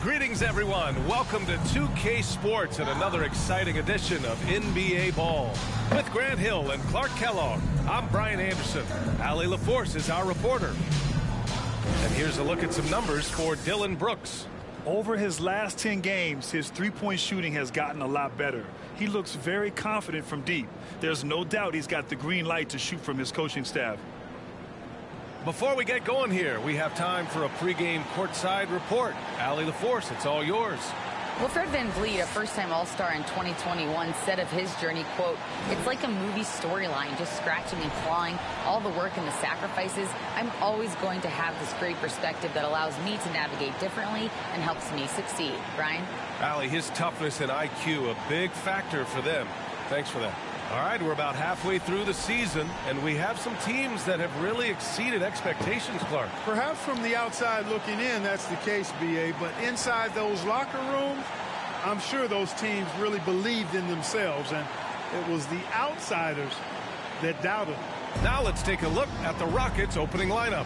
Greetings, everyone. Welcome to 2K Sports and another exciting edition of NBA Ball. With Grant Hill and Clark Kellogg, I'm Brian Anderson. Allie LaForce is our reporter. And here's a look at some numbers for Dillon Brooks. Over his last 10 games, his three-point shooting has gotten a lot better. He looks very confident from deep. There's no doubt he's got the green light to shoot from his coaching staff. Before we get going here, we have time for a pregame courtside report. Allie LaForce, it's all yours. Well, Fred VanVleet, a first-time All-Star in 2021, said of his journey, quote, "It's like a movie storyline, just scratching and clawing, all the work and the sacrifices. I'm always going to have this great perspective that allows me to navigate differently and helps me succeed." Brian? Allie, his toughness and IQ, a big factor for them. Thanks for that. All right, we're about halfway through the season, and we have some teams that have really exceeded expectations, Clark. Perhaps from the outside looking in, that's the case, B.A., but inside those locker rooms, I'm sure those teams really believed in themselves, and it was the outsiders that doubted them. Now let's take a look at the Rockets' opening lineup.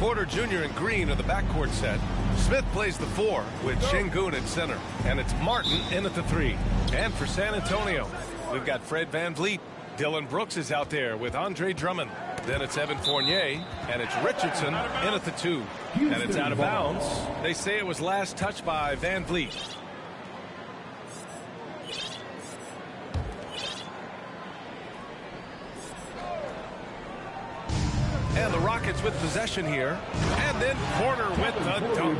Porter Jr. and Green are the backcourt set. Smith plays the 4 with Şengün at center, and it's Martin in at the 3. And for San Antonio, we've got Fred VanVleet. Dillon Brooks is out there with Andre Drummond. Then it's Evan Fournier, and it's Richardson in at the 2. And it's out of bounds. They say it was last touched by VanVleet. And the Rockets with possession here. And then Porter with the dunk.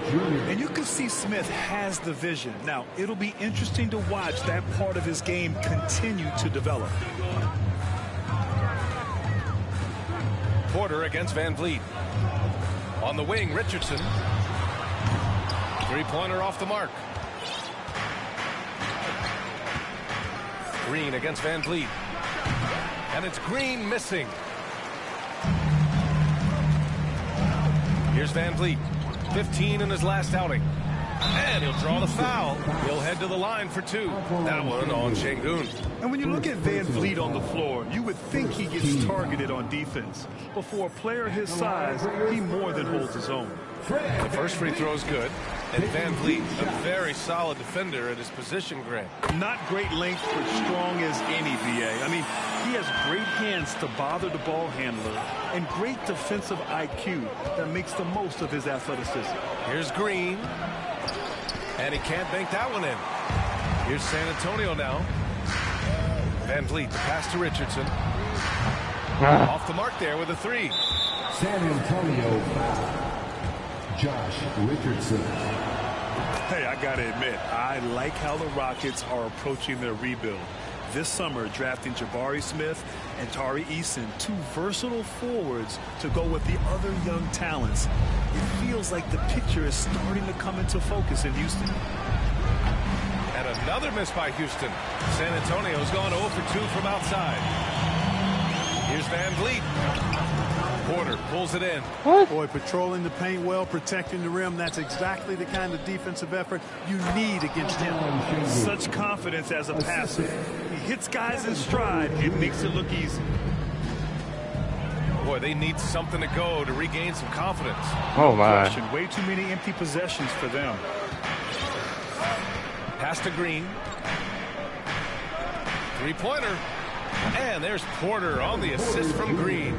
And you can see Smith has the vision. Now, it'll be interesting to watch that part of his game continue to develop. Porter against VanVleet. On the wing, Richardson. Three-pointer off the mark. Green against VanVleet. And it's Green missing. Here's VanVleet, 15 in his last outing. And he'll draw the foul. He'll head to the line for 2. That one on Şengün. And when you look at VanVleet on the floor, you would think he gets targeted on defense. But for a player his size, he more than holds his own. The first free throw is good. And VanVleet, a very solid defender at his position, Grant. Not great length, but strong as any, B.A. I mean, he has great hands to bother the ball handler and great defensive IQ that makes the most of his athleticism. Here's Green. And he can't bank that one in. Here's San Antonio now. VanVleet, the pass to Richardson. Off the mark there with a 3. San Antonio foul. Josh Richardson. Hey, I gotta admit, I like how the Rockets are approaching their rebuild. This summer, drafting Jabari Smith and Tari Eason, 2 versatile forwards to go with the other young talents. It feels like the picture is starting to come into focus in Houston. And another miss by Houston. San Antonio's gone 0 for 2 from outside. Here's VanVleet. Porter pulls it in. Boy, patrolling the paint well, protecting the rim. That's exactly the kind of defensive effort you need against him. Such confidence as a passer. He hits guys in stride. It makes it look easy. Boy, they need something to go to regain some confidence. Oh, my. Way too many empty possessions for them. Pass to Green. Three-pointer. And there's Porter on the assist from Green.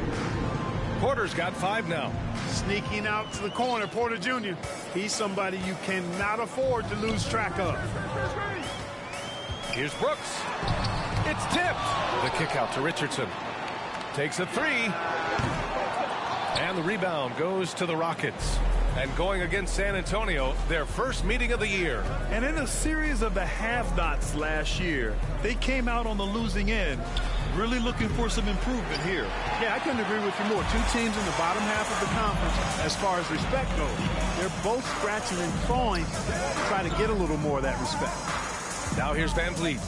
Porter's got 5 now. Sneaking out to the corner, Porter Jr. He's somebody you cannot afford to lose track of. Here's Brooks. It's tipped. The kick out to Richardson. Takes a 3. And the rebound goes to the Rockets. And going against San Antonio, their first meeting of the year. And in a series of the have-nots last year, they came out on the losing end. Really looking for some improvement here. Yeah, I couldn't agree with you more. 2 teams in the bottom half of the conference as far as respect goes. They're both scratching and clawing to try to get a little more of that respect. Now here's VanVleet,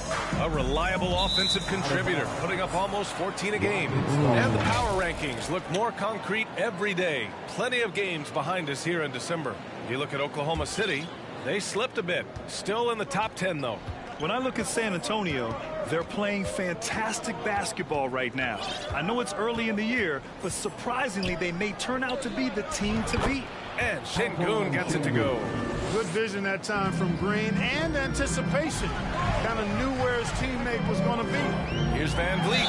a reliable offensive contributor, putting up almost 14 a game. And the power rankings look more concrete every day. Plenty of games behind us here in December. You look at Oklahoma City, they slipped a bit. Still in the top 10, though. When I look at San Antonio, they're playing fantastic basketball right now. I know it's early in the year, but surprisingly, they may turn out to be the team to beat. And Şengün gets it to go. Good vision that time from Green and anticipation. Kind of knew where his teammate was going to be. Here's VanVleet.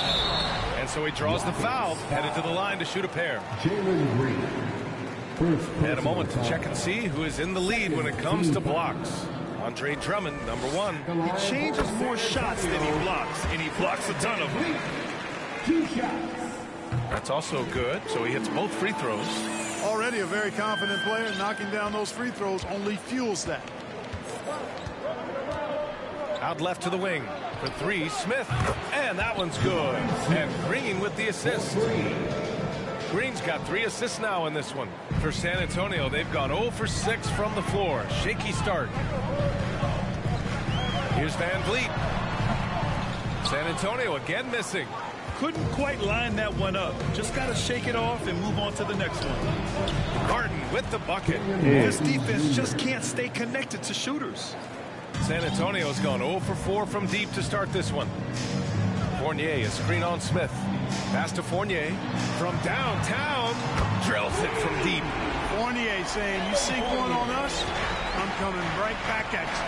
And so he draws the foul, headed to the line to shoot a pair. Jalen Green. And a moment to check and see who is in the lead when it comes to blocks. Andre Drummond, number 1. He changes more shots than he blocks, and he blocks a ton of them. 2 shots. That's also good, so he hits both free throws. Already a very confident player. Knocking down those free throws only fuels that. Out left to the wing. For 3, Smith. And that one's good. And Green with the assist. Green's got 3 assists now in this one. For San Antonio, they've gone 0 for 6 from the floor. Shaky start. Here's VanVleet. San Antonio again missing. Couldn't quite line that one up. Just got to shake it off and move on to the next one. Garden with the bucket. This defense just can't stay connected to shooters. San Antonio's gone 0 for 4 from deep to start this one. Fournier, a screen on Smith. Pass to Fournier from downtown. Drills it from deep. Fournier saying, you sink one on us, I'm coming right back at you.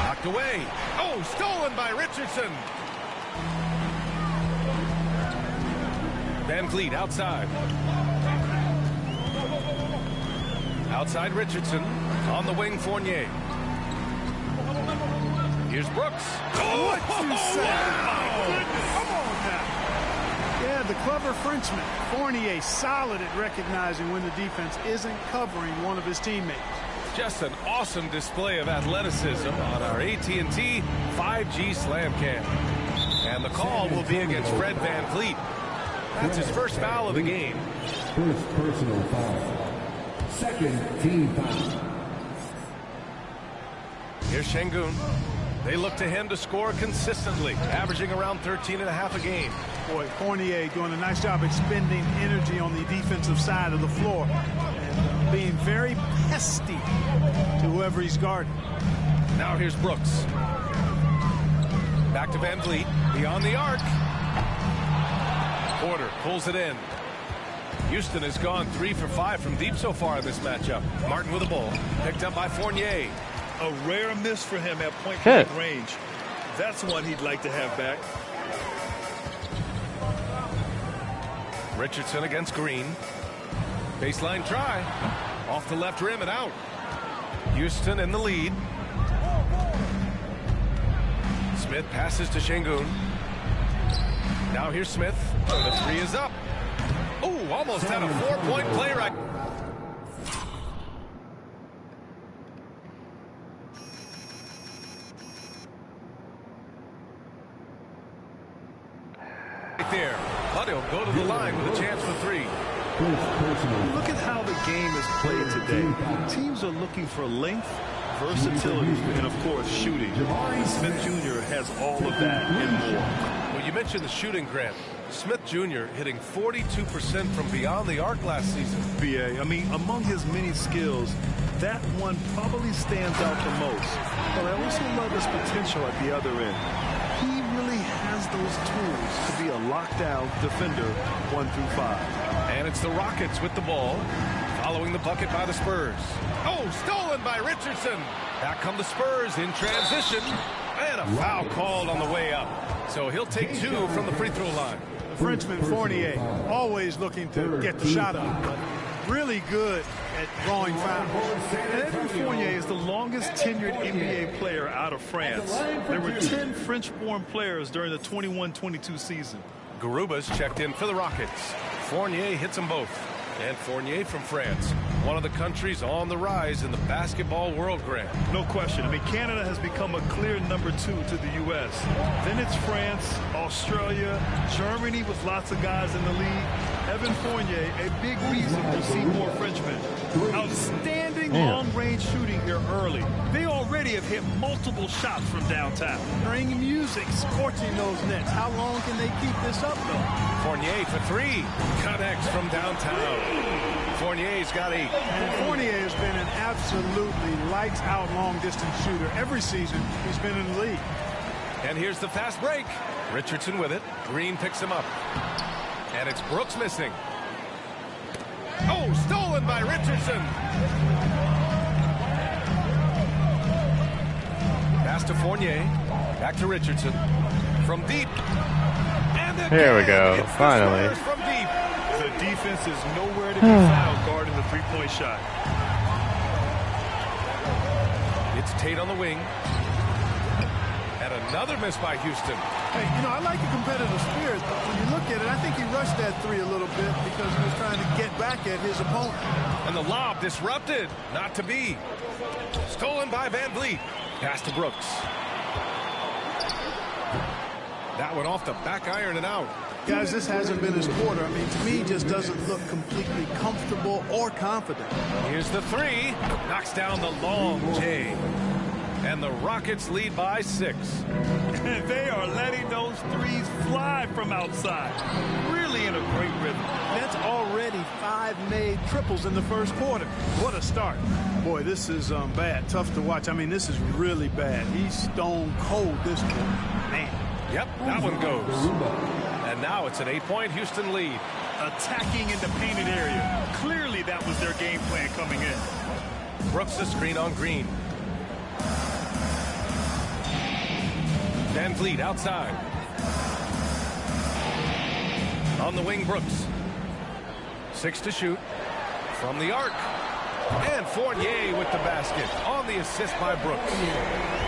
Knocked away. Oh, stolen by Richardson. VanVleet outside. Outside Richardson. On the wing, Fournier. Here's Brooks. Oh, what you say? Oh, my goodness. Come on now. Yeah, the clever Frenchman. Fournier solid at recognizing when the defense isn't covering one of his teammates. Just an awesome display of athleticism on our AT&T 5G Slam Cam. And the call will be against Fred VanVleet. That's his first foul of the game. First personal foul. Second team foul. Here's Şengün. They look to him to score consistently, averaging around 13.5 a game. Boy, Fournier doing a nice job expending energy on the defensive side of the floor and being very pesty to whoever he's guarding. Now here's Brooks. Back to VanVleet, beyond the arc. Porter pulls it in. Houston has gone 3 for 5 from deep so far in this matchup. Martin with the ball, picked up by Fournier. A rare miss for him at point-blank range. That's one he'd like to have back. Richardson against Green. Baseline try. Off the left rim and out. Houston in the lead. Smith passes to Şengün. Now here's Smith. The 3 is up. Oh, almost had a 4-point play right. There, but he'll go to the line with a chance for 3. Look at how the game is played today. Teams are looking for length, versatility, and, of course, shooting. Smith Jr. has all of that and more. Well, you mentioned the shooting, Grant. Smith Jr. hitting 42% from beyond the arc last season. BA, I mean, among his many skills, that one probably stands out the most. But I also love his potential at the other end. He really has those tools to be a lockdown defender 1 through 5. And it's the Rockets with the ball, following the bucket by the Spurs. Oh, stolen by Richardson. Back come the Spurs in transition. And a foul called on the way up. So he'll take 2 from the free throw line. The Frenchman Fournier always looking to get the shot up, but really good at drawing fouls. Evan Fournier is the longest tenured NBA player out of France. There were 10 French-born players during the 21-22 season. Garuba's checked in for the Rockets. Fournier hits them both. And Fournier from France, one of the countries on the rise in the basketball world, Grant. No question. I mean, Canada has become a clear number 2 to the U.S. Then it's France, Australia, Germany with lots of guys in the league. Evan Fournier, a big reason to see more Frenchmen. Outstanding long-range shooting here early. They already have hit multiple shots from downtown. Bring music, scorching those nets. How long can they keep this up, though? Fournier for 3. Connects from downtown. Fournier's got 8. And Fournier has been an absolutely lights-out long-distance shooter. Every season, he's been in the league. And here's the fast break. Richardson with it. Green picks him up. And it's Brooks missing. Oh, stolen by Richardson. Pass to Fournier. Back to Richardson. From deep. And there we go. Finally. From deep. The defense is nowhere to be found guarding the three-point shot. It's Tate on the wing. And another miss by Houston. Hey, you know, I like the competitive spirit, but when you look at it, I think he rushed that three a little bit because he was trying to get back at his opponent. And the lob disrupted. Not to be. Stolen by VanVleet. Pass to Brooks. That one off the back iron and out. Guys, this hasn't been his quarter. I mean, to me, he just doesn't look completely comfortable or confident. Here's the three. Knocks down the long J. And the Rockets lead by 6. And they are letting those threes fly from outside. Really in a great rhythm. That's already 5 made triples in the first quarter. What a start. Boy, this is bad. Tough to watch. I mean, this is really bad. He's stone cold this quarter. Man. Yep, that one goes. And now it's an 8-point Houston lead. Attacking in the painted area. Clearly that was their game plan coming in. Brooks the screen on Green. VanVleet outside. On the wing, Brooks. 6 to shoot. From the arc. And Fournier with the basket. On the assist by Brooks.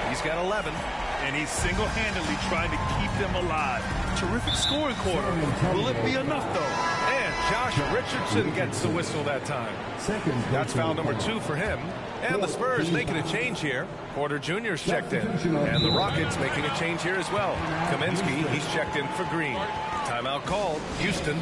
He's got 11. And he's single-handedly trying to keep them alive. Terrific scoring quarter. Will it be enough, though? And Josh Richardson gets the whistle that time. That's foul number 2 for him. And the Spurs making a change here. Porter Jr.'s checked in. And the Rockets making a change here as well. Kaminsky, he's checked in for Green. Timeout called. Houston.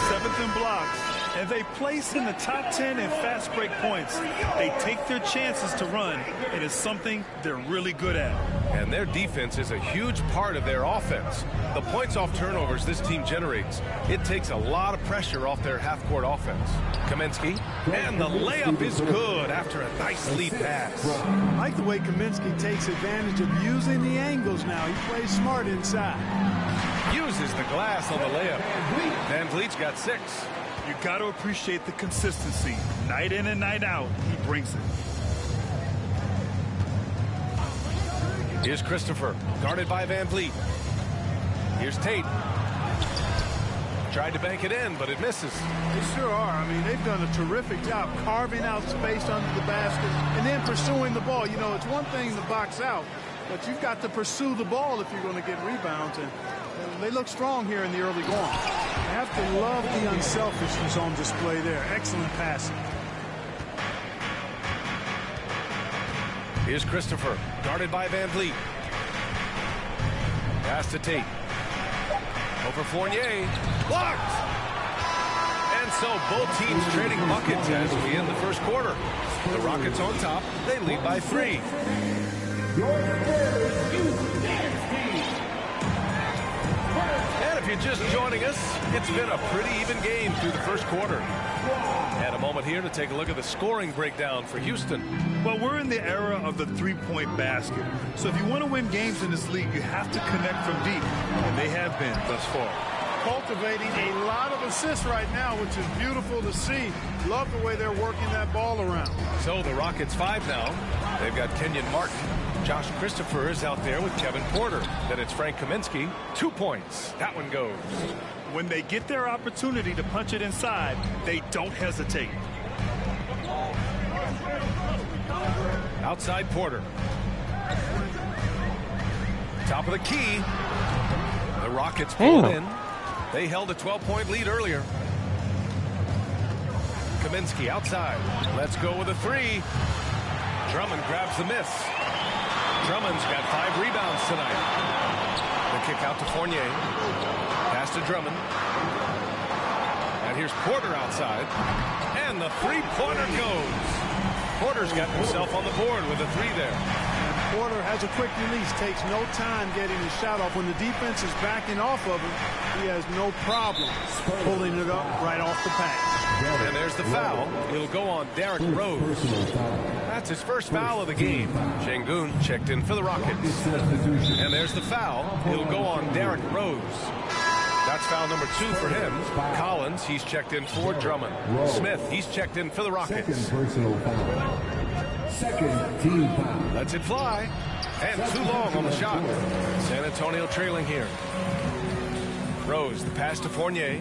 7th in blocks. And they place in the top 10 in fast break points. They take their chances to run. It is something they're really good at. And their defense is a huge part of their offense. The points off turnovers this team generates, it takes a lot of pressure off their half-court offense. Kaminsky, and the layup is good after a nice lead pass. I like the way Kaminsky takes advantage of using the angles now. He plays smart inside. Uses the glass on the layup. VanVleet's got 6. You got to appreciate the consistency. Night in and night out, he brings it. Here's Christopher, guarded by VanVleet. Here's Tate. Tried to bank it in, but it misses. They sure are. I mean, they've done a terrific job carving out space under the basket and then pursuing the ball. You know, it's one thing to box out, but you've got to pursue the ball if you're going to get rebounds. And they look strong here in the early going. You have to love the unselfishness on display there. Excellent passing. Here's Christopher, guarded by VanVleet. Pass to Tate. Over Fournier. Blocked! And so both teams trading buckets as we end the first quarter. The Rockets on top. They lead by 3. And if you're just joining us, it's been a pretty even game through the first quarter. And a moment here to take a look at the scoring breakdown for Houston. Well, we're in the era of the three-point basket. So if you want to win games in this league, you have to connect from deep. And they have been thus far. Cultivating a lot of assists right now, which is beautiful to see. Love the way they're working that ball around. So the Rockets 5 now. They've got Kenyon Martin. Josh Christopher is out there with Kevin Porter. Then it's Frank Kaminsky. 2 points. That one goes. When they get their opportunity to punch it inside, they don't hesitate. Outside Porter. Top of the key. The Rockets pulled in. They held a 12-point lead earlier. Kaminsky outside. Let's go with a 3. Drummond grabs the miss. Drummond's got 5 rebounds tonight. The kick out to Fournier. Pass to Drummond. And here's Porter outside. And the three-pointer goes. Porter's got himself on the board with a 3 there. Porter has a quick release, takes no time getting his shot off. When the defense is backing off of him, he has no problem pulling it up right off the pass. And there's the foul. It'll go on Derrick Rose. That's his first foul of the game. Şengün checked in for the Rockets. And there's the foul. It'll go on Derrick Rose. That's foul number 2 for him. Collins, he's checked in for Drummond. Smith, he's checked in for the Rockets. Second personal foul. Second team foul. Lets it fly. And too long on the shot. San Antonio trailing here. Rose, the pass to Fournier.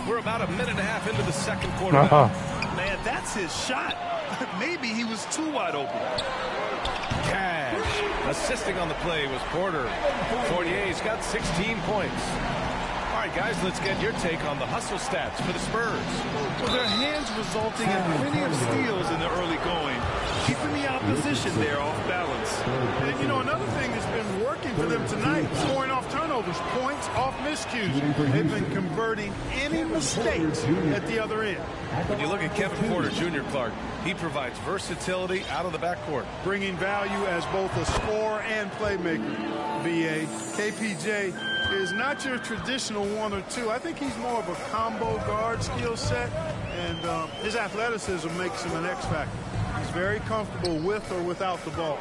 We're about a minute and a half into the second quarter now. Man, that's his shot. Maybe he was too wide open. Cash. Assisting on the play was Porter. Fournier's got 16 points. All right, guys, let's get your take on the hustle stats for the Spurs. Well, their hands resulting in plenty of steals in the early going, keeping the opposition there off balance. And, you know, another thing that's been working for them tonight, scoring off turnovers, points off miscues. They've been converting any mistakes at the other end. When you look at Kevin Porter Jr., Clark, he provides versatility out of the backcourt. Bringing value as both a scorer and playmaker, VA. KPJ is not your traditional 1 or 2. I think he's more of a combo guard skill set, and his athleticism makes him an X factor. He's very comfortable with or without the ball.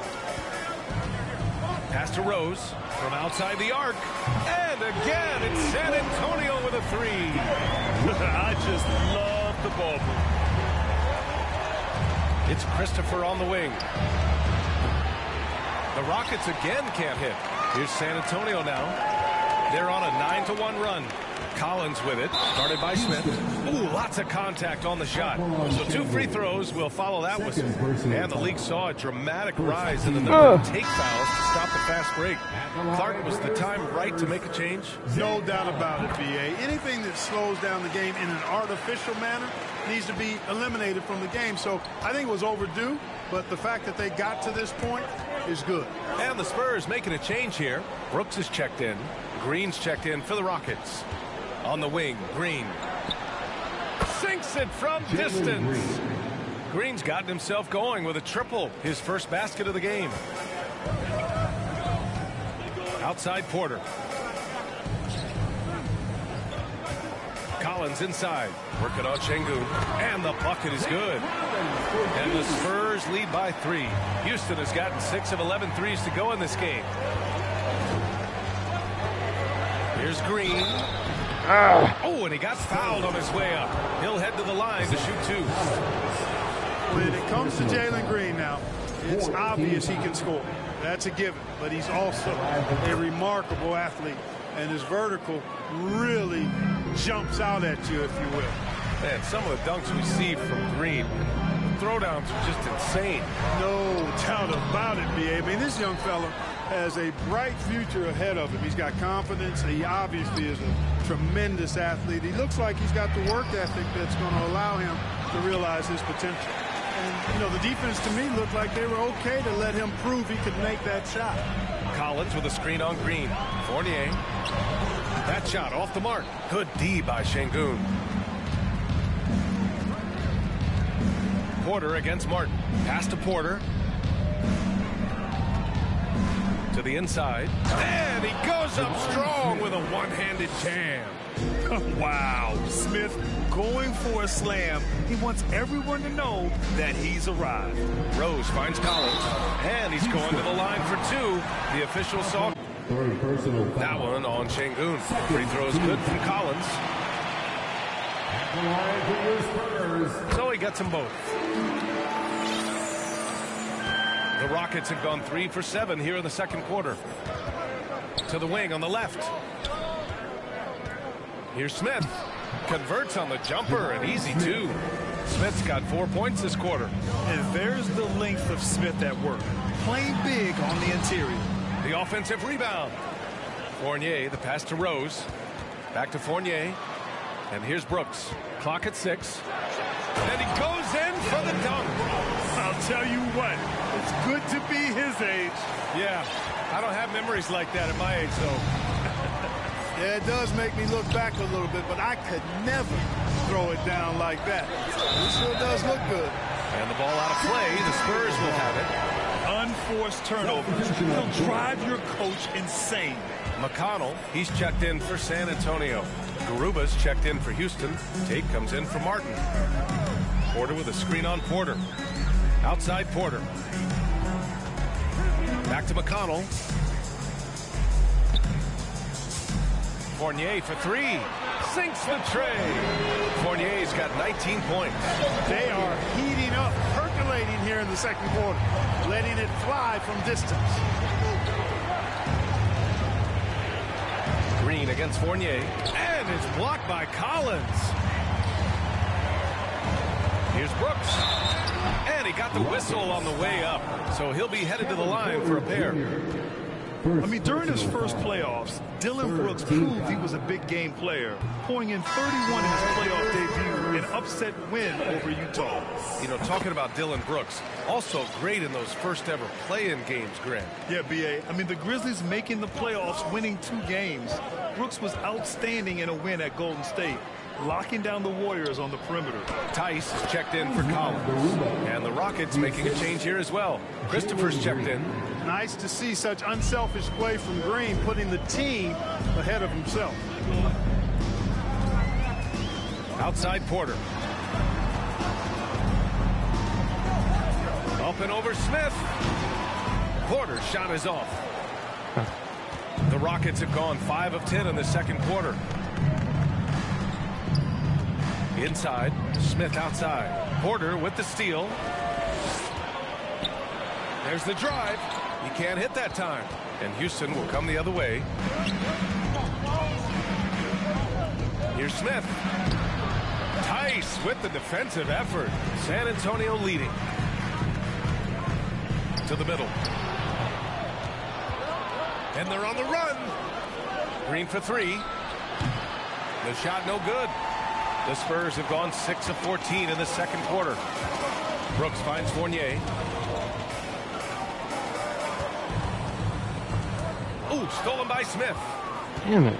Pass to Rose from outside the arc. And again, it's San Antonio with a 3. I just love the ball move. It's Christopher on the wing. The Rockets again can't hit. Here's San Antonio now. They're on a 9-1 run. Collins with it, guarded by Smith. Ooh, lots of contact on the shot. So 2 free throws will follow that whistle. And the league saw a dramatic rise in the number of take fouls to stop the fast break. Clark, was the time right to make a change? No doubt about it, VA. Anything that slows down the game in an artificial manner needs to be eliminated from the game. So I think it was overdue, but the fact that they got to this point is good. And the Spurs making a change here. Brooks is checked in. Green's checked in for the Rockets. On the wing, Green sinks it from distance. Green's gotten himself going with a triple, his first basket of the game. Outside Porter. Collins inside, working on Şengün, and the bucket is good. And the Spurs lead by 3. Houston has gotten 6 of 11 threes to go in this game. Here's Green. Oh, and he got fouled on his way up. He'll head to the line to shoot 2. When it comes to Jalen Green now, it's obvious he can score. That's a given. But he's also a remarkable athlete. And his vertical really jumps out at you, if you will. Man, some of the dunks we see from Green, throwdowns are just insane. No doubt about it, B.A. I mean, this young fella has a bright future ahead of him. He's got confidence. He obviously is a tremendous athlete. He looks like he's got the work ethic that's going to allow him to realize his potential. And, you know, the defense to me looked like they were okay to let him prove he could make that shot. Collins with a screen on Green. Fournier. That shot off the mark. Good D by Şengün. Porter against Martin. Pass to Porter. To the inside. And he goes up strong with a one-handed jam. Wow. Smith going for a slam. He wants everyone to know that he's arrived. Rose finds Collins. And he's going to the line for 2. The official saw that one on Şengün. Free throw is good from Collins. So he gets them both. The Rockets have gone 3 for 7 here in the second quarter. To the wing on the left. Here's Smith. Converts on the jumper, and easy 2. Smith's got 4 points this quarter. And there's the length of Smith at work. Playing big on the interior. The offensive rebound. Fournier, the pass to Rose. Back to Fournier. And here's Brooks. Clock at 6. And he goes in for the dunk. I'll tell you what, it's good to be his age. Yeah, I don't have memories like that at my age, though. Yeah, it does make me look back a little bit, but I could never throw it down like that. It sure does look good. And the ball out of play. The Spurs will have it. Unforced turnovers. They'll drive your coach insane. McConnell, he's checked in for San Antonio. Garuba's checked in for Houston. Tate comes in for Martin. Porter with a screen on Porter. Outside Porter. Back to McConnell. Fournier for three. Sinks the tray. Fournier's got 19 points. They are heating up, percolating here in the second quarter, letting it fly from distance. Green against Fournier. And it's blocked by Collins. Here's Brooks. And he got the whistle on the way up. So he'll be headed to the line for a pair. I mean, during his first playoffs, Dillon Brooks proved he was a big game player, pouring in 31 in his playoff debut, an upset win over Utah. You know, talking about Dillon Brooks, also great in those first ever play-in games, Grant. Yeah, B.A. I mean, the Grizzlies making the playoffs, winning 2 games. Brooks was outstanding in a win at Golden State, locking down the Warriors on the perimeter. Tice is checked in for Collins. And the Rockets making a change here as well. Christopher's checked in. Nice to see such unselfish play from Green, putting the team ahead of himself. Outside Porter. Up and over Smith. Porter's shot is off. The Rockets have gone 5 of 10 in the second quarter. Inside, Smith outside. Porter with the steal. There's the drive. He can't hit that time. And Houston will come the other way. Here's Smith. Tice with the defensive effort. San Antonio leading. To the middle. And they're on the run. Green for 3. The shot no good. The Spurs have gone 6 of 14 in the second quarter. Brooks finds Fournier. Ooh, stolen by Smith. Damn it.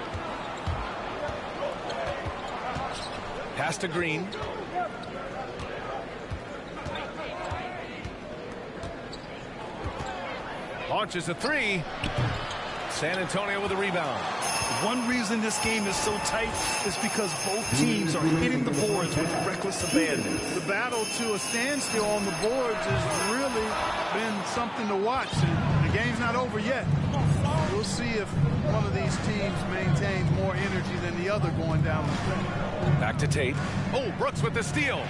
Pass to Green. Launches a 3. San Antonio with a rebound. One reason this game is so tight is because both teams are hitting the boards with reckless abandon. The battle to a standstill on the boards has really been something to watch. And the game's not over yet. We'll see if one of these teams maintains more energy than the other going down the stretch. Back to Tate. Oh, Brooks with the steal.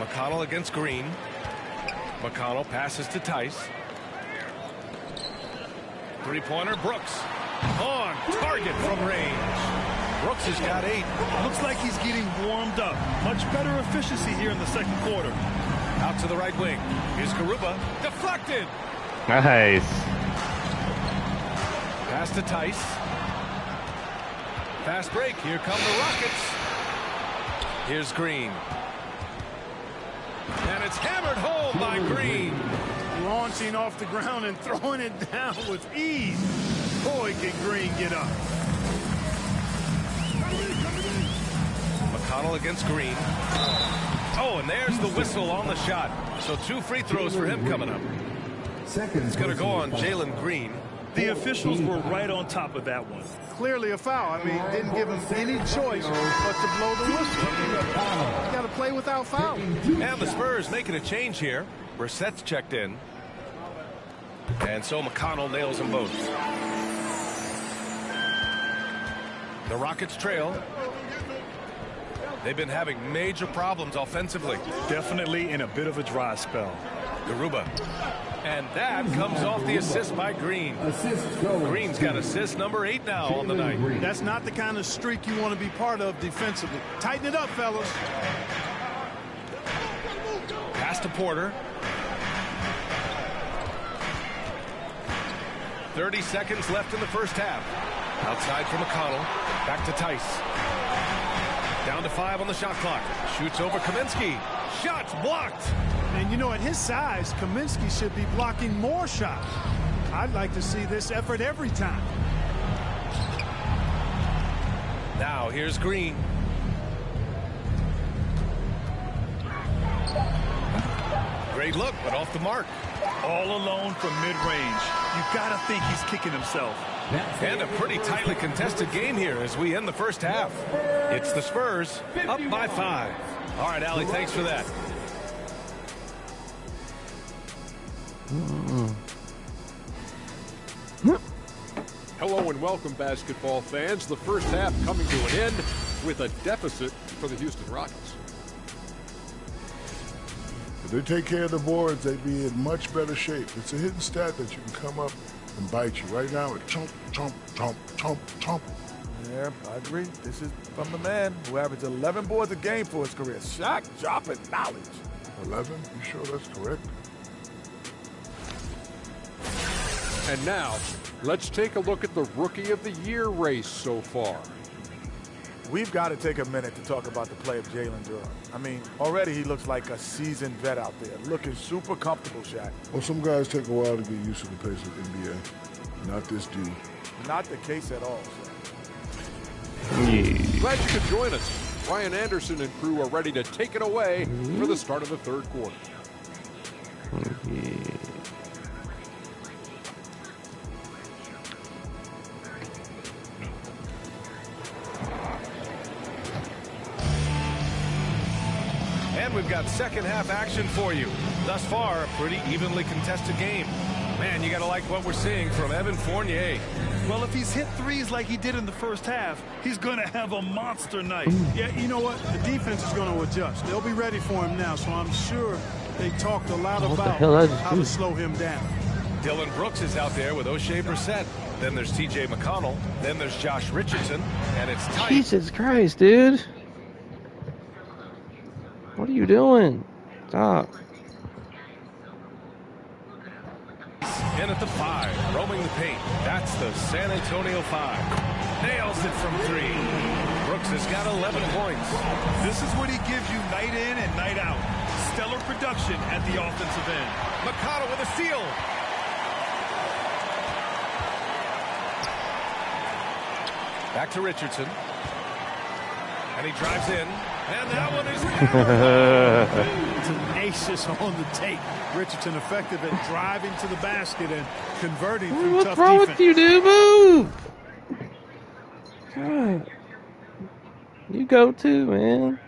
McConnell against Green. McConnell passes to Tice. Three-pointer, Brooks. On target from range. Brooks has got 8. Looks like he's getting warmed up. Much better efficiency here in the second quarter. Out to the right wing. Here's Garuba. Deflected. Nice. Pass to Tice. Fast break. Here come the Rockets. Here's Green. And it's hammered home by Green. Launching off the ground and throwing it down with ease. Boy, can Green get up. McConnell against Green. Oh, and there's the whistle on the shot. So 2 free throws for him coming up. It's going to go on Jalen Green. The officials were right on top of that one. Clearly a foul. I mean, didn't give him any choice but to blow the whistle. You got to play without foul. And the Spurs making a change here. Brissett's checked in. And so McConnell nails them both. The Rockets trail. They've been having major problems offensively. Definitely in a bit of a dry spell. Garuba. And that comes off the assist by Green. Green's got assist number 8 now on the night. That's not the kind of streak you want to be part of defensively. Tighten it up, fellas. Pass to Porter. 30 seconds left in the first half. Outside for McConnell. Back to Tice. Down to 5 on the shot clock. Shoots over Kaminsky. Shots blocked. And you know, at his size, Kaminsky should be blocking more shots. I'd like to see this effort every time. Now here's Green. Great look, but off the mark. All alone from mid-range. You gotta think he's kicking himself. And a pretty tightly contested game here as we end the first half. It's the Spurs up by 5. All right, Allie, thanks for that. Hello and welcome, basketball fans. The first half coming to an end with a deficit for the Houston Rockets. If they take care of the boards, they'd be in much better shape. It's a hidden stat that you can come up and bite you. Right now, it's chomp, chomp, chomp, chomp, chomp. Yeah, I agree. This is from the man who averaged 11 boards a game for his career. Shot, dropping knowledge. 11? You sure that's correct? And now, let's take a look at the Rookie of the Year race so far. We've got to take a minute to talk about the play of Jalen Duren. I mean, already he looks like a seasoned vet out there, looking super comfortable, Shaq. Well, some guys take a while to get used to the pace of the NBA. Not this dude. Not the case at all, Shaq. Glad you could join us. Ryan Anderson and crew are ready to take it away for the start of the third quarter. And we've got second half action for you. Thus far, a pretty evenly contested game. Man, you got to like what we're seeing from Evan Fournier. Well, if he's hit threes like he did in the first half, he's going to have a monster night. Yeah, you know what? The defense is going to adjust. They'll be ready for him now, so I'm sure they talked a lot about how to slow him down. Dylan Brooks is out there with O'Shea Brissett. Then there's T.J. McConnell. Then there's Josh Richardson. And it's tight. Jesus Christ, dude. What are you doing? Stop. In at the 5, roaming the paint. That's the San Antonio 5. Nails it from 3. Brooks has got 11 points. This is what he gives you night in and night out. Stellar production at the offensive end. McConnell with a steal. Back to Richardson. And he drives in. And that one is tenacious on the take. Richardson effective at driving to the basket and converting through What's tough wrong defense. with you, dude? Move! God. You go too, man.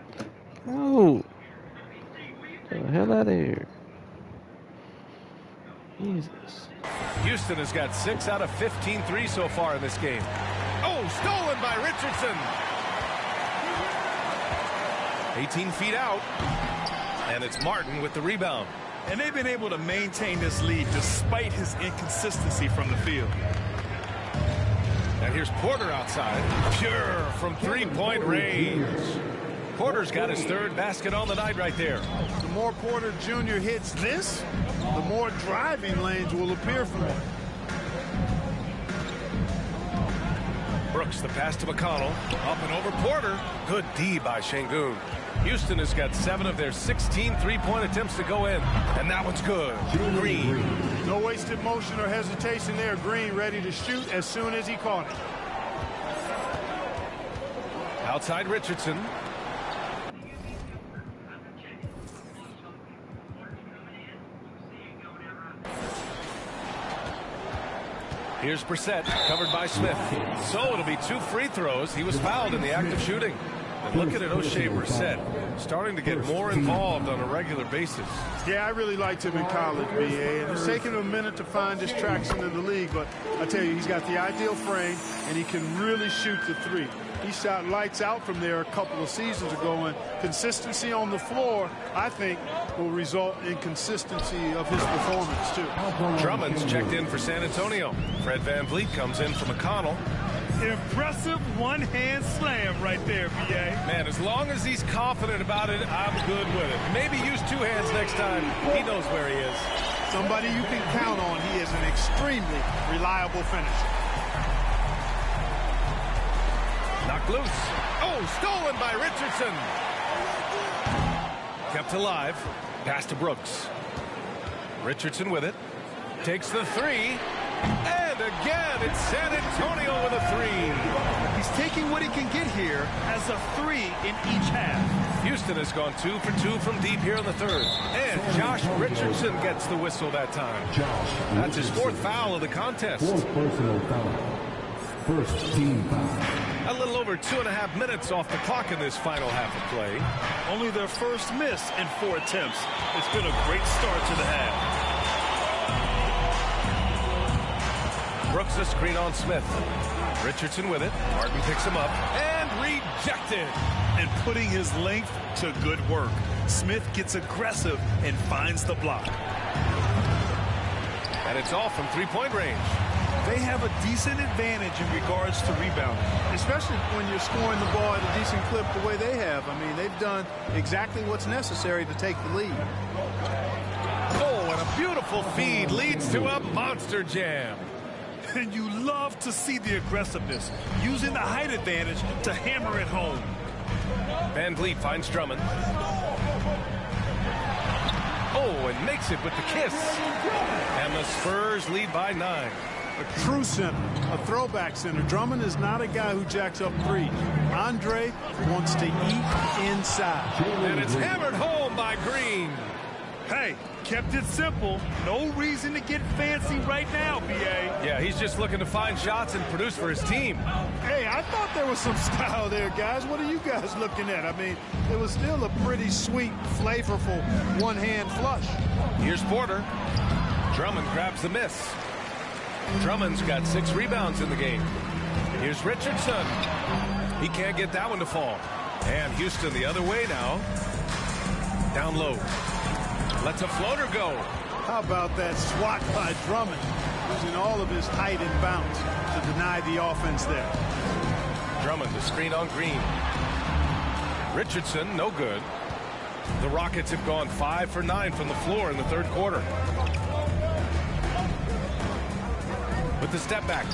Go. Get the hell out of here. Jesus. Houston has got 6 out of 15 threes so far in this game. Oh, stolen by Richardson. 18 feet out. And it's Martin with the rebound. And they've been able to maintain this lead despite his inconsistency from the field. And here's Porter outside. Pure from three-point range. Porter's got his third basket on the night right there. The more Porter Jr. hits this, the more driving lanes will appear for him. Brooks, the pass to McConnell. Up and over Porter. Good D by Şengün. Houston has got 7 of their 16 three-point attempts to go in. And that one's good. Green. No wasted motion or hesitation there. Green ready to shoot as soon as he caught it. Outside Richardson. Here's Brissett, covered by Smith. So it'll be 2 free throws. He was fouled in the act of shooting. And look at it, O'Shea Brissett starting to get more involved on a regular basis. Yeah, I really liked him in college, B.A. And it's taken him a minute to find his traction in the league. But I tell you, he's got the ideal frame, and he can really shoot the 3. He shot lights out from there a couple of seasons ago, and consistency on the floor, I think, will result in consistency of his performance, too. Drummond's checked in for San Antonio. Fred VanVleet comes in for McConnell. Impressive one-hand slam right there, B.A. Man, as long as he's confident about it, I'm good with it. Maybe use 2 hands next time. He knows where he is. Somebody you can count on. He is an extremely reliable finisher. Knocked loose. Oh, stolen by Richardson. Kept alive. Pass to Brooks. Richardson with it. Takes the 3. And again, it's San Antonio with a three. He's taking what he can get here as a three in each half. Houston has gone 2 for 2 from deep here in the third. And Josh Richardson gets the whistle that time. That's his fourth foul of the contest. Fourth personal foul. First team foul. A little over 2.5 minutes off the clock in this final half of play. Only their first miss in 4 attempts. It's been a great start to the half. Brooks a screen on Smith. Richardson with it. Martin picks him up and rejected. And putting his length to good work. Smith gets aggressive and finds the block. And it's off from three-point range. They have a decent advantage in regards to rebounding. Especially when you're scoring the ball at a decent clip the way they have. I mean, they've done exactly what's necessary to take the lead. Oh, and a beautiful feed leads to a monster jam. And you love to see the aggressiveness, using the height advantage to hammer it home. VanVleet finds Drummond. Oh, and makes it with the kiss. And the Spurs lead by 9. A true center, a throwback center. Drummond is not a guy who jacks up threes. Andre wants to eat inside. And it's hammered home by Green. Hey, kept it simple. No reason to get fancy right now, B.A. Yeah, he's just looking to find shots and produce for his team. Hey, I thought there was some style there, guys. What are you guys looking at? I mean, it was still a pretty sweet, flavorful one-hand flush. Here's Porter. Drummond grabs the miss. Drummond's got 6 rebounds in the game. Here's Richardson. He can't get that one to fall. And Houston the other way now. Down low. Lets a floater go. How about that swat by Drummond, using all of his height and bounce to deny the offense there. Drummond, the screen on Green. Richardson, no good. The Rockets have gone 5 for 9 from the floor in the third quarter. With the step back.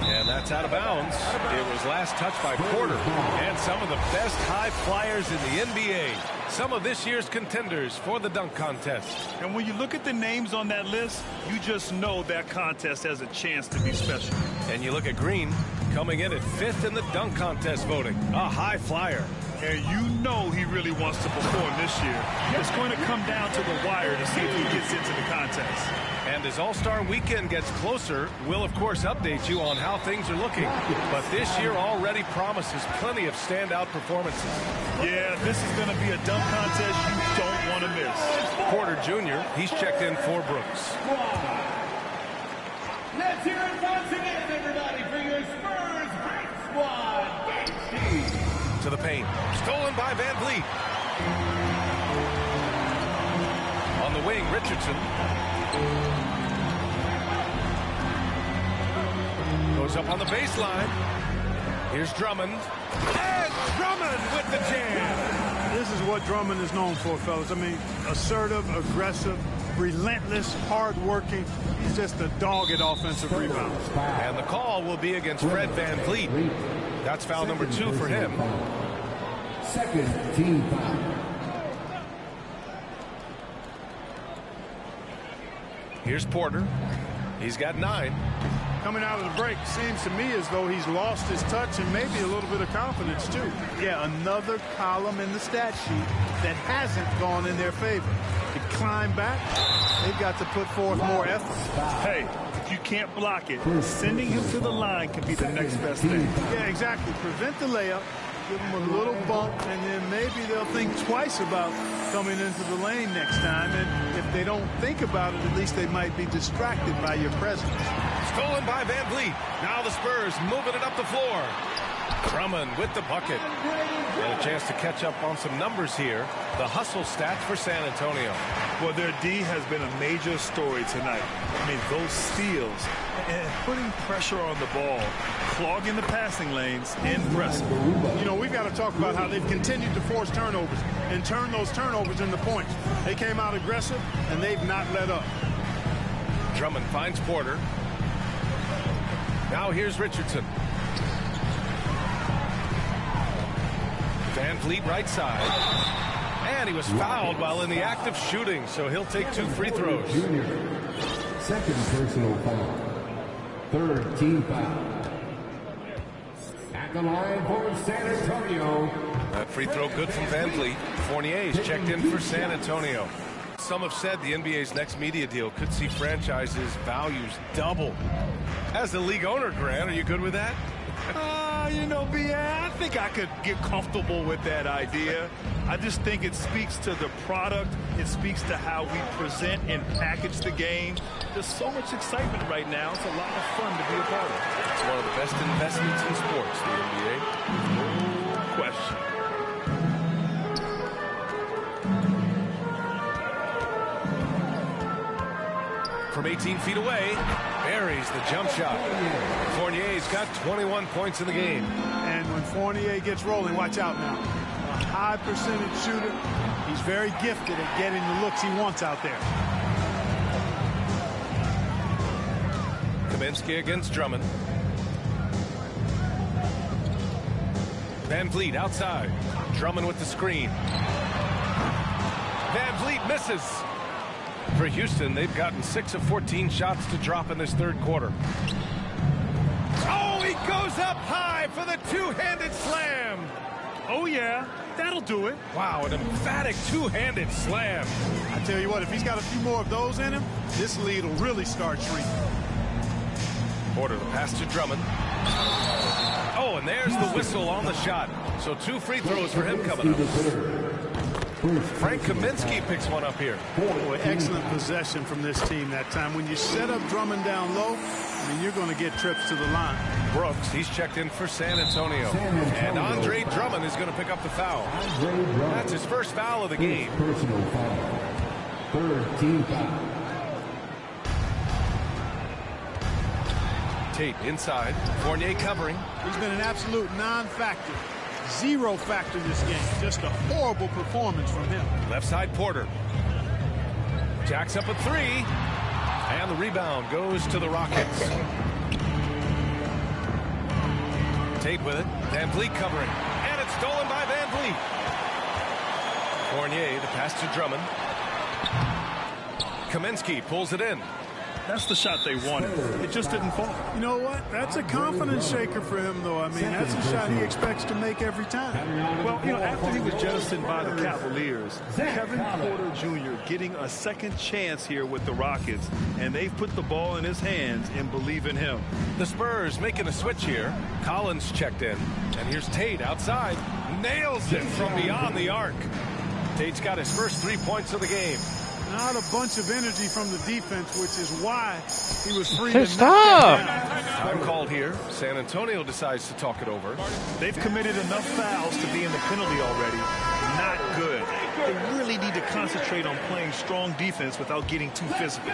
And that's out of bounds. It was last touched by Porter. And some of the best high flyers in the NBA. Some of this year's contenders for the dunk contest. And when you look at the names on that list, you just know that contest has a chance to be special. And you look at Green, coming in at 5th in the dunk contest voting. A high flyer. And you know he really wants to perform this year. It's going to come down to the wire to see if he gets into the contest. And as All-Star Weekend gets closer, we'll, of course, update you on how things are looking. But this year already promises plenty of standout performances. Yeah, this is going to be a dunk contest you don't want to miss. Porter Jr., he's checked in for Brooks. Let's hear it once again, everybody, for your Spurs Great Squad. To the paint. Stolen by VanVleet. On the wing, Richardson. Goes up on the baseline. Here's Drummond. And Drummond with the jam. This is what Drummond is known for, fellas. I mean, assertive, aggressive, relentless, hard-working. He's just a dog at offensive rebounds. And the call will be against Fred VanVleet. That's foul number 2 for him. Second team foul. Here's Porter. He's got 9. Coming out of the break, seems to me as though he's lost his touch and maybe a little bit of confidence, too. Yeah, another column in the stat sheet that hasn't gone in their favor. To climb back, they've got to put forth more effort. Hey, if you can't block it, sending him to the line can be the next best thing. Yeah, exactly. Prevent the layup, give them a little bump, and then maybe they'll think twice about coming into the lane next time. And if they don't think about it, at least they might be distracted by your presence. Stolen by VanVleet. Now the Spurs moving it up the floor. Drummond with the bucket. And a chance to catch up on some numbers here. The hustle stats for San Antonio. Well, their D has been a major story tonight. I mean, those steals and putting pressure on the ball, clogging the passing lanes, impressive. You know, we've got to talk about how they've continued to force turnovers and turn those turnovers into points. They came out aggressive, and they've not let up. Drummond finds Porter. Now here's Richardson. VanVleet right side. And he was fouled while in the act of shooting, so he'll take 2 free throws. second personal foul. Third team foul. At the line for San Antonio. That free throw good from VanVleet. Fournier's checked in for San Antonio. Some have said the NBA's next media deal could see franchises' values double. As a league owner, Grant, are you good with that? You know, B.A., I think I could get comfortable with that idea. I just think it speaks to the product. It speaks to how we present and package the game. There's so much excitement right now. It's a lot of fun to be a part of. It's one of the best investments in sports, the NBA. No question. From 18 feet away, buries the jump shot. Fournier's got 21 points in the game. And when Fournier gets rolling, watch out now. A high percentage shooter. He's very gifted at getting the looks he wants out there. Kaminsky against Drummond. VanVleet outside. Drummond with the screen. VanVleet misses. For Houston, they've gotten 6 of 14 shots to drop in this third quarter. Oh, he goes up high for the two-handed slam. Oh, yeah. That'll do it. Wow, an emphatic two-handed slam. I tell you what, if he's got a few more of those in him, this lead will really start shrinking. Porter the pass to Drummond. Oh, and there's the whistle on the shot. So 2 free throws for him coming up. Frank Kaminsky picks one up here. Boy, excellent possession from this team that time. When you set up Drummond down low, I mean, you're going to get trips to the line. Brooks, he's checked in for San Antonio. And Andre Drummond is going to pick up the foul. That's his first foul of the game. Personal foul. Third team foul. Tate inside. Fournier covering. He's been an absolute non-factor. Zero factor in this game. Just a horrible performance from him. Left side Porter. Jacks up a 3. And the rebound goes to the Rockets. Tate with it. VanVleet covering. And it's stolen by VanVleet. Fournier, the pass to Drummond. Kaminsky pulls it in. That's the shot they wanted. It just didn't fall. You know what? That's a confidence shaker for him, though. I mean, that's a shot he expects to make every time. Well, you know, after he was jettisoned by the Cavaliers, Kevin Porter Jr. getting a second chance here with the Rockets, and they've put the ball in his hands and believe in him. The Spurs making a switch here. Collins checked in. And here's Tate outside. Nails it from beyond the arc. Tate's got his first 3 points of the game. Not a bunch of energy from the defense, which is why he was free to stop. Time called here. San Antonio decides to talk it over. They've committed enough fouls to be in the penalty already. Not good. They really need to concentrate on playing strong defense without getting too physical.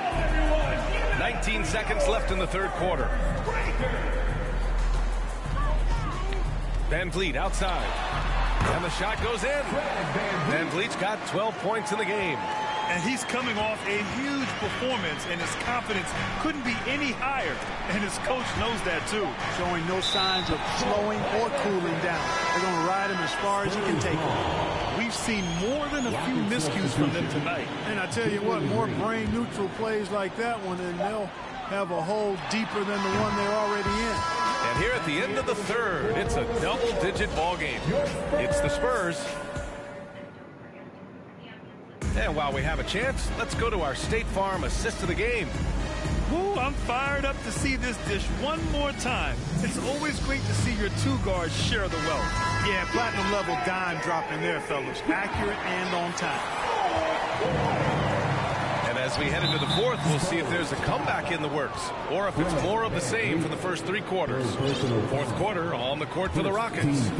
19 seconds left in the third quarter. VanVleet outside. And the shot goes in. VanVleet's got 12 points in the game. And he's coming off a huge performance, and his confidence couldn't be any higher. And his coach knows that, too. Showing no signs of slowing or cooling down. They're going to ride him as far as he can take him. We've seen more than a few miscues from them tonight. And I tell you what, more brain-neutral plays like that one, and they'll have a hole deeper than the one they're already in. And here at the end of the third, it's a double-digit ball game. It's the Spurs. And while we have a chance, let's go to our State Farm assist of the game. Ooh, I'm fired up to see this dish one more time. It's always great to see your two guards share the wealth. Yeah, platinum level dime dropping there, fellas. Accurate and on time. And as we head into the fourth, we'll see if there's a comeback in the works or if it's more of the same from the first 3 quarters. Fourth quarter on the court for the Rockets.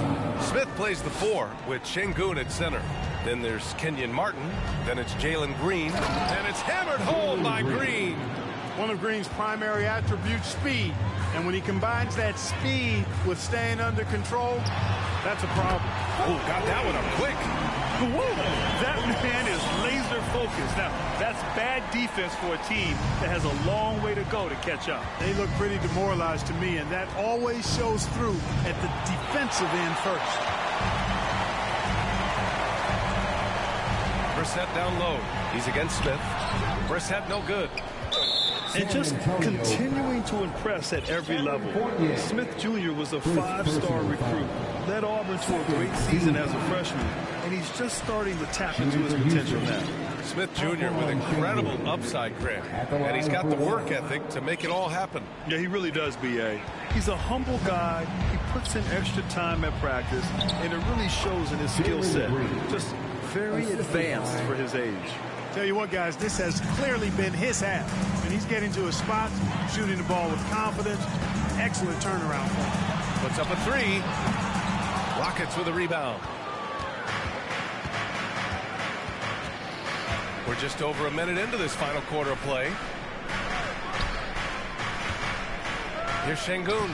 Smith plays the 4 with Şengün at center. Then there's Kenyon Martin. Then it's Jalen Green. And it's hammered home by Green. One of Green's primary attributes, speed. And when he combines that speed with staying under control, that's a problem. Oh, got that one up quick. Whoa, that man is laser focused. Now, that's bad defense for a team that has a long way to go to catch up. They look pretty demoralized to me, and that always shows through at the defensive end first. Brissett down low. He's against Smith. Brissett no good. And just continuing to impress at every level. Smith Jr. was a 5-star recruit, led Auburn to a great season as a freshman, and he's just starting to tap into his potential now. Smith Jr. with incredible upside, Grant, and he's got the work ethic to make it all happen. Yeah, he really does, B.A. He's a humble guy. He puts in extra time at practice, and it really shows in his skill set. Just very advanced for his age. Tell you what, guys, this has clearly been his half. And he's getting to his spots, shooting the ball with confidence. Excellent turnaround for him. Puts up a 3. Rockets with a rebound. We're just over a minute into this final quarter of play. Here's Şengün.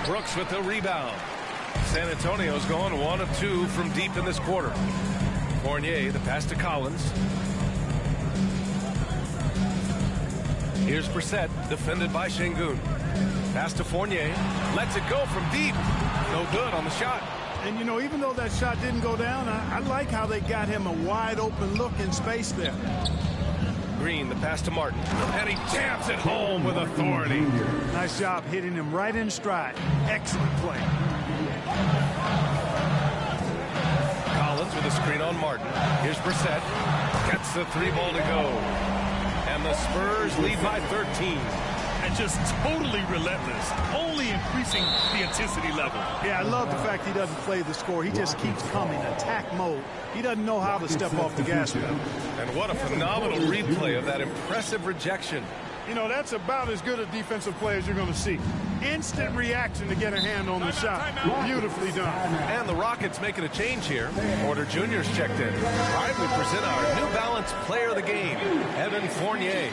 Brooks with the rebound. San Antonio's gone 1 of 2 from deep in this quarter. Fournier, the pass to Collins. Here's Brissett, defended by Şengün. Pass to Fournier. Lets it go from deep. No good on the shot. And, you know, even though that shot didn't go down, I like how they got him a wide-open look in space there. Green, the pass to Martin. And he jams it home with authority. Nice job hitting him right in stride. Excellent play. Collins with a screen on Martin. Here's Brissett. Gets the 3 ball to go. And the Spurs lead by 13. And just totally relentless, only increasing the intensity level. Yeah, I love the fact he doesn't play the score. He just keeps coming, attack mode. He doesn't know how to step off the gas pedal. And what a phenomenal replay of that impressive rejection. You know, that's about as good a defensive play as you're going to see. Instant reaction to get a hand on the shot. Beautifully done. And the Rockets making a change here. Porter Jr.'s checked in. All right, we present our New Balance player of the game, Evan Fournier.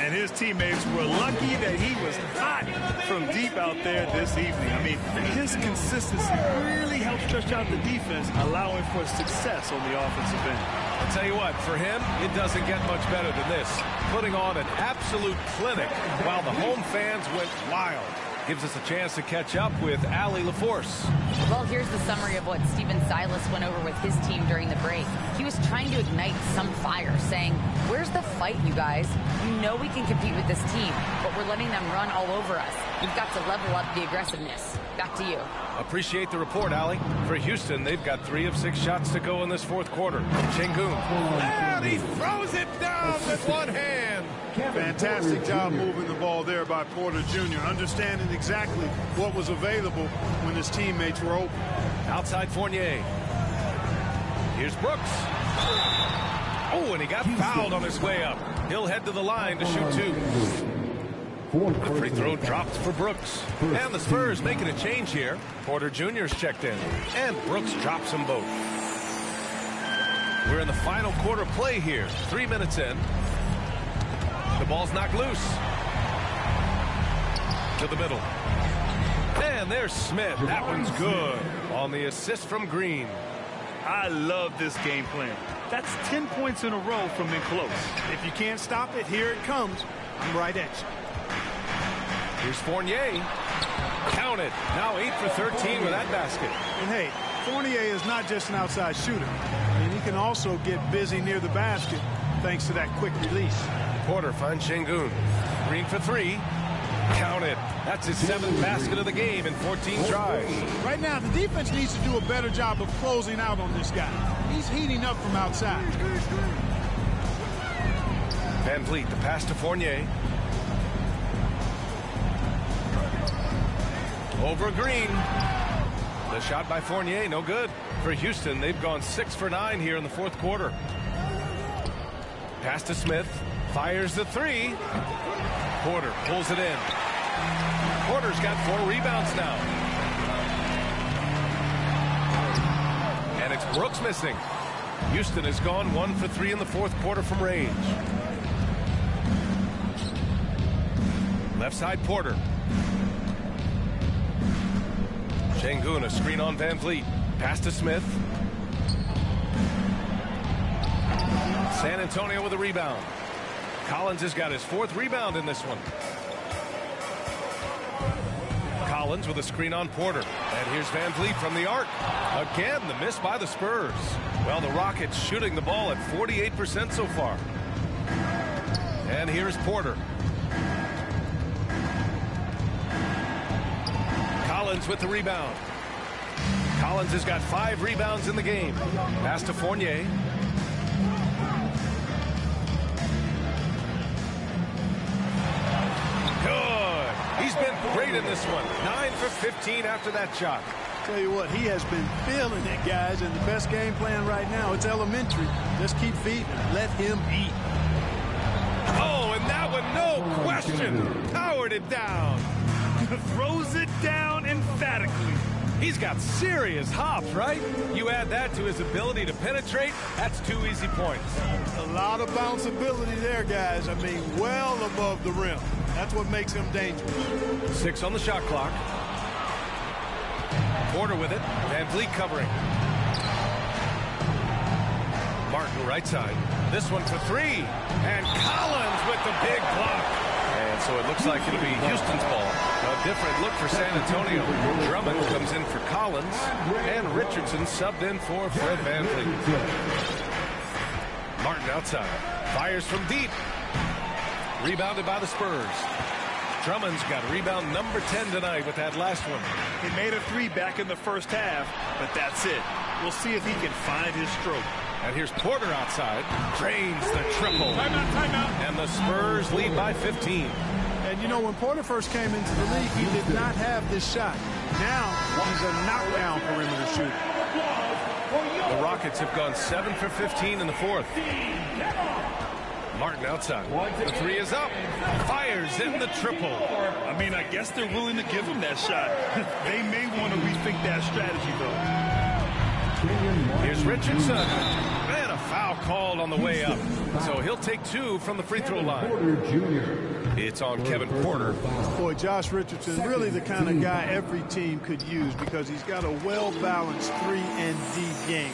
And his teammates were lucky that he was hot from deep out there this evening. I mean, his consistency really helped stretch out the defense, allowing for success on the offensive end. I'll tell you what, for him, it doesn't get much better than this. Putting on an absolute clinic while the home fans went wild. Gives us a chance to catch up with Allie LaForce. Well, here's the summary of what Stephen Silas went over with his team during the break. He was trying to ignite some fire, saying, "Where's the fight, you guys? You know we can compete with this team, but we're letting them run all over us. We've got to level up the aggressiveness." Back to you. Appreciate the report, Allie. For Houston, they've got 3 of 6 shots to go in this 4th quarter. Şengün. And he throws it down with one hand. Fantastic job moving the ball there by Porter Jr., understanding exactly what was available when his teammates were open. Outside Fournier. Here's Brooks. Oh, and he got fouled on his way up. He'll head to the line to shoot 2. The free throw dropped for Brooks. And the Spurs making a change here. Porter Jr.'s checked in. And Brooks drops them both. We're in the final quarter play here. 3 minutes in. The ball's knocked loose. To the middle. And there's Smith. That one's good. On the assist from Green. I love this game plan. That's 10 points in a row from in close. If you can't stop it, here it comes. I'm right at you. Here's Fournier. Count it. Now 8 for 13 with that basket. And hey, Fournier is not just an outside shooter. I mean, he can also get busy near the basket thanks to that quick release. Porter finds Şengün. Green for 3. Count it. That's his 7th basket of the game in 14 tries. Right now, the defense needs to do a better job of closing out on this guy. He's heating up from outside. VanVleet, the pass to Fournier. Over Green. The shot by Fournier, no good. For Houston, they've gone 6 for 9 here in the 4th quarter. Pass to Smith. Fires the 3. Porter pulls it in. Porter's got 4 rebounds now. And it's Brooks missing. Houston has gone 1 for 3 in the 4th quarter from range. Left side Porter. Şengün, a screen on VanVleet. Pass to Smith. San Antonio with a rebound. Collins has got his 4th rebound in this one. Collins with a screen on Porter. And here's VanVleet from the arc. Again, the miss by the Spurs. Well, the Rockets shooting the ball at 48% so far. And here's Porter. Collins with the rebound. Collins has got 5 rebounds in the game. Pass to Fournier. Good. He's been great in this one. 9 for 15 after that shot. Tell you what, he has been feeling it, guys, and the best game plan right now, it's elementary. Just keep feeding him. Let him eat. Oh, and that one, no question, powered it down. Throws it down emphatically. He's got serious hops, right? You add that to his ability to penetrate, that's 2 easy points. A lot of bounceability there, guys. I mean, well above the rim. That's what makes him dangerous. 6 on the shot clock. Porter with it. VanVleet covering. Martin right side. This one for 3. And Collins with the big block. And so it looks like it'll be Houston's ball. A different look for San Antonio. Drummond comes in for Collins. And Richardson subbed in for Fred VanVleet. Martin outside. Fires from deep. Rebounded by the Spurs. Drummond's got rebound number 10 tonight with that last one. He made a 3 back in the first half, but that's it. We'll see if he can find his stroke. And here's Porter outside. Drains the triple. Timeout. And the Spurs lead by 15. And you know, when Porter first came into the league, he did not have this shot. Now, he's a knockdown perimeter shooter. The Rockets have gone 7 for 15 in the fourth. Martin outside. The 3 is up. Fires in the triple. I mean, I guess they're willing to give him that shot. They may want to rethink that strategy, though. Here's Richardson. And a foul called on the way up. So he'll take 2 from the free throw line. It's on Kevin Porter. Boy, Josh Richardson, really the kind of guy every team could use because he's got a well-balanced 3 and D game.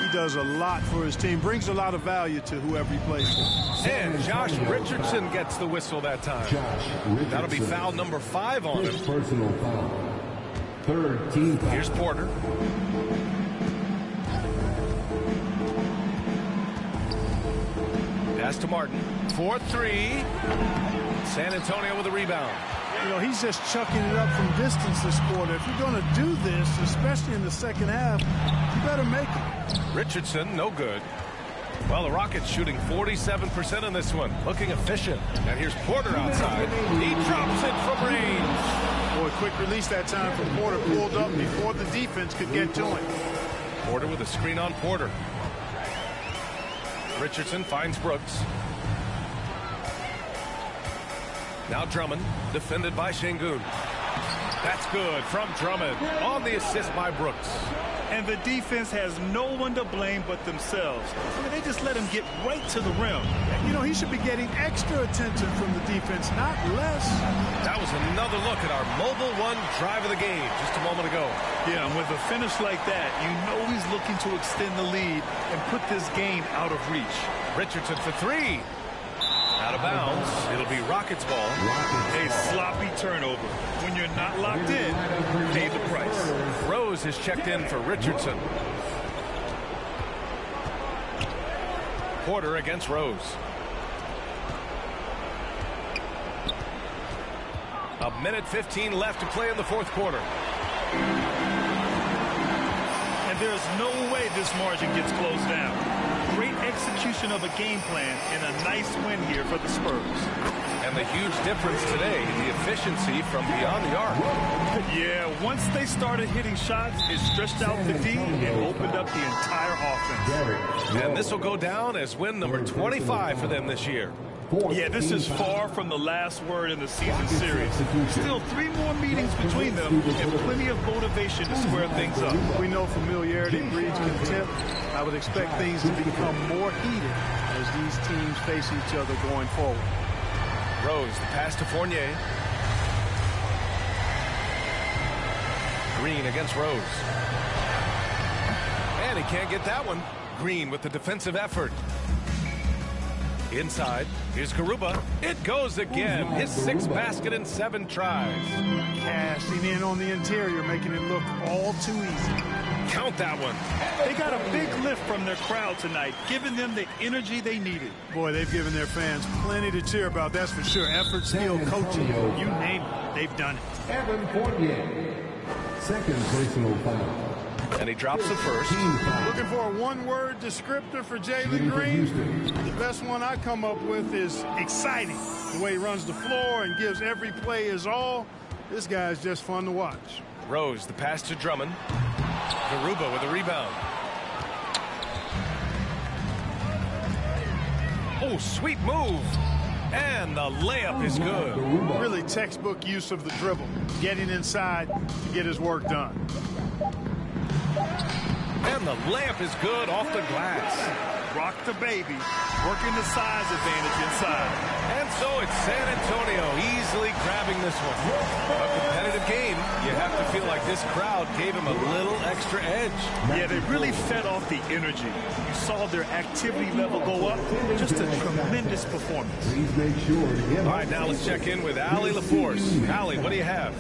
He does a lot for his team, brings a lot of value to whoever he plays for. And Josh Richardson gets the whistle that time. That'll be foul number 5 on him. Personal foul. 3rd team foul. Here's Porter. Pass to Martin. 4-3. San Antonio with a rebound. You know, he's just chucking it up from distance this quarter. If you're going to do this, especially in the second half, you better make it. Richardson, no good. Well, the Rockets shooting 47% in this one. Looking efficient. And here's Porter outside. He drops it from range. Boy, quick release that time from Porter. Pulled up before the defense could get to him. Porter with a screen on Porter. Richardson finds Brooks. Now Drummond, defended by Şengün. That's good from Drummond on the assist by Brooks. And the defense has no one to blame but themselves. I mean, they just let him get right to the rim. You know, he should be getting extra attention from the defense, not less. That was another look at our mobile one drive of the game just a moment ago. Yeah, and with a finish like that, you know he's looking to extend the lead and put this game out of reach. Richardson for 3. Out of bounds. It'll be Rockets ball. A sloppy turnover. When you're not locked in, pay the price. Rose has checked in for Richardson. Porter against Rose. A minute 15 left to play in the fourth quarter. And there's no way this margin gets closed down. Great execution of a game plan and a nice win here for the Spurs. And the huge difference today, the efficiency from beyond the arc. Yeah, once they started hitting shots, it stretched out the D and opened up the entire offense. And this will go down as win number 25 for them this year. Yeah, this is far from the last word in the season series. Still 3 more meetings between them and plenty of motivation to square things up. We know familiarity breeds contempt. I would expect things to become more heated as these teams face each other going forward. Rose, the pass to Fournier. Green against Rose. And he can't get that one. Green with the defensive effort. Inside, here's Garuba. It goes again. His 6th basket in 7 tries. Cashing in on the interior, making it look all too easy. Count that one. They got a big lift from their crowd tonight, giving them the energy they needed. Boy, they've given their fans plenty to cheer about, that's for sure. Effort, skill, coaching, you name it, they've done it. Evan Fournier. Second personal foul. And he drops the first. Looking for a one-word descriptor for Jalen Green. The best one I come up with is exciting. The way he runs the floor and gives every play his all. This guy is just fun to watch. Rose, the pass to Drummond. Garuba with a rebound. Oh, sweet move. And the layup is good. Really textbook use of the dribble. Getting inside to get his work done. And the layup is good off the glass. Rock the baby, working the size advantage inside. And so it's San Antonio easily grabbing this one. A competitive game. You have to feel like this crowd gave him a little extra edge. Yeah, they really fed off the energy. You saw their activity level go up. Just a tremendous performance. Please make sure to get All right, now let's check in with Allie LaForce. Allie, what do you have?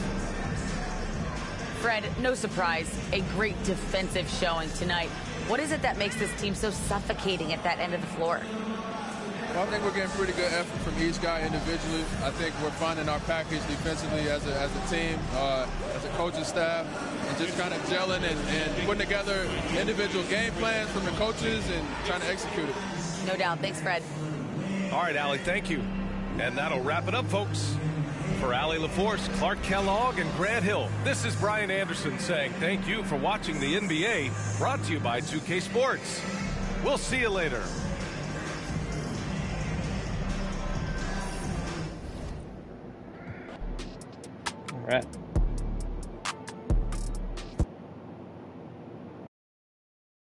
Fred, no surprise, a great defensive showing tonight. What is it that makes this team so suffocating at that end of the floor? Well, I think we're getting pretty good effort from each guy individually. I think we're finding our package defensively as a team, as a coaching staff, and just kind of gelling and putting together individual game plans from the coaches and trying to execute it. No doubt. Thanks, Fred. All right, Allie, thank you. And that'll wrap it up, folks. For Allie LaForce, Clark Kellogg, and Grant Hill, this is Brian Anderson saying thank you for watching the NBA, brought to you by 2K Sports. We'll see you later. All right.